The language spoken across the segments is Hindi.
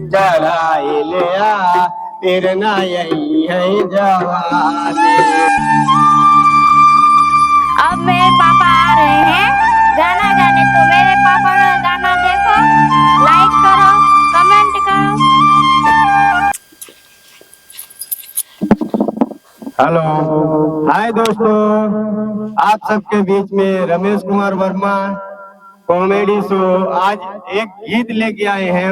चढ़ाई लिया, फिर ना यही है जवानी। अब मेरे पापा आ रहे हैं गाना गाने, तो मेरे पापा का गाना देखो, लाइक करो, कमेंट करो। हेलो, हाय दोस्तों, आप सबके बीच में रमेश कुमार वर्मा कॉमेडी शो आज एक गीत लेके आए हैं,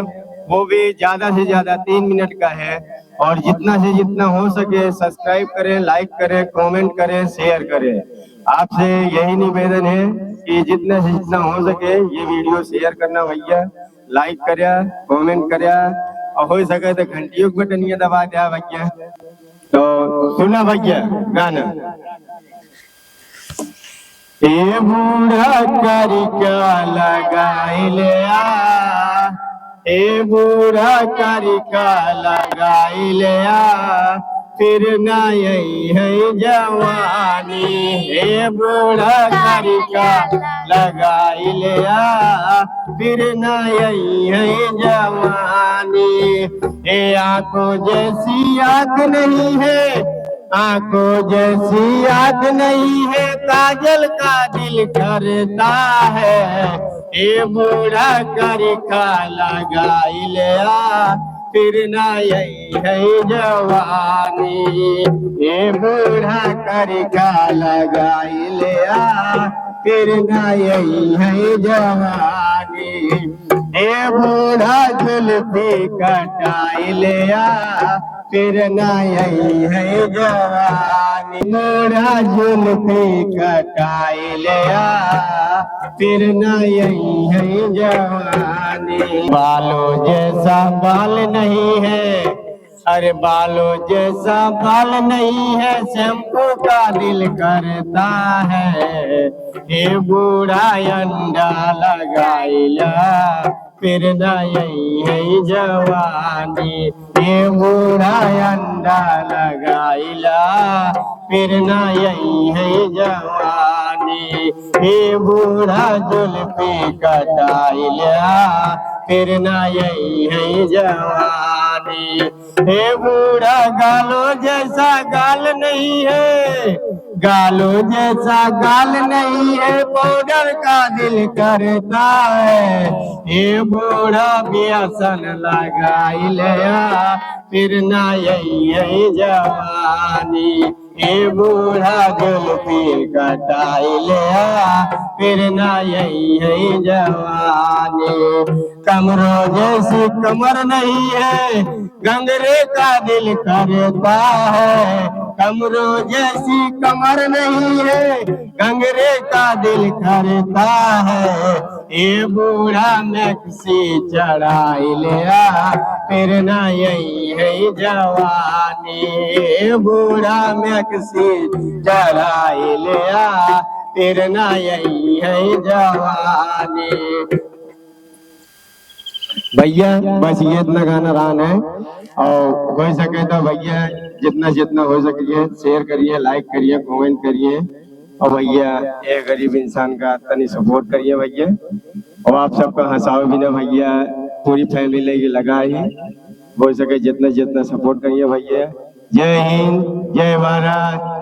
वो भी ज्यादा से ज्यादा 3 मिनट का है। और जितना से जितना हो सके सब्सक्राइब करें, लाइक करें, कमेंट करें, शेयर करें। आपसे यही निवेदन है कि जितना से जितना हो सके ये वीडियो शेयर करना भैया, लाइक करें, कमेंट करें, और हो सके तो घंटियों को बटन ये दबा दिया भैया। तो सुना भैया गाना। ए बूढ़ा करिका लगाई लिया, ए बूढ़ा करिका लगाई लिया, फिर ना यही है जवानी। ए बूढ़ा करिका लगाई लिया, फिर ना यही है जवानी। ए आंखों जैसी आंख नहीं है, आंखों जैसी आंख नहीं है, काजल का दिल करता है। ए बूढ़ा करिका लगाई लिया, फिर ना यही है जवानी। ए बूढ़ा करिका लगाई लिया, फिर ना यही है जवानी। ए बूढ़ा जुल्फी कटाई लिया, फिर ना यही है जवानी। बूढ़ा जुल्फी कटाई लिया, फिर ना यही है जवानी। बालों जैसा बाल नहीं है, अरे बालों जैसा बाल नहीं है, शैम्पू का दिल करता है। ये बूढ़ा अंडा लगाइला, फिर ना यही है जवानी। ये बूढ़ा अंडा लगाइला, फिर ना यही है जवानी। ये बूढ़ा जुल्फी कटाइला, फिर ना यही है जवानी। हे बूढ़ा गालों जैसा गाल नहीं है, गालों जैसा गाल नहीं है, पाउडर का दिल करता है। ये बूढ़ा व्यसन लगाई लिया, फिर ना यही है जवानी। ये बूढ़ा जुल्फी कटाई लिया, फिर ना यही है जवानी। कमरों जैसी कमर नहीं है, गंगरे का दिल करता है। कमरों जैसी कमर नहीं है, गंगरे का दिल करता है। ये बूढ़ा मैक्सी चढ़ाई लिया, फिर ना यही है जवानी। ये बूढ़ा मैक्सी चढ़ाई लिया, फिर ना यही है जवानी। भैया बस ये इतना गाना रान है, और हो सके तो भैया जितना जितना हो सके शेयर करिए, लाइक करिए, कमेंट करिए, और भैया ये गरीब इंसान का तनी सपोर्ट करिए भैया। और आप सबका हंसाओ भी ना भैया, पूरी फैमिली लेके लगा ही, हो सके जितना जितना सपोर्ट करिए भैया। जय हिंद, जय भारत।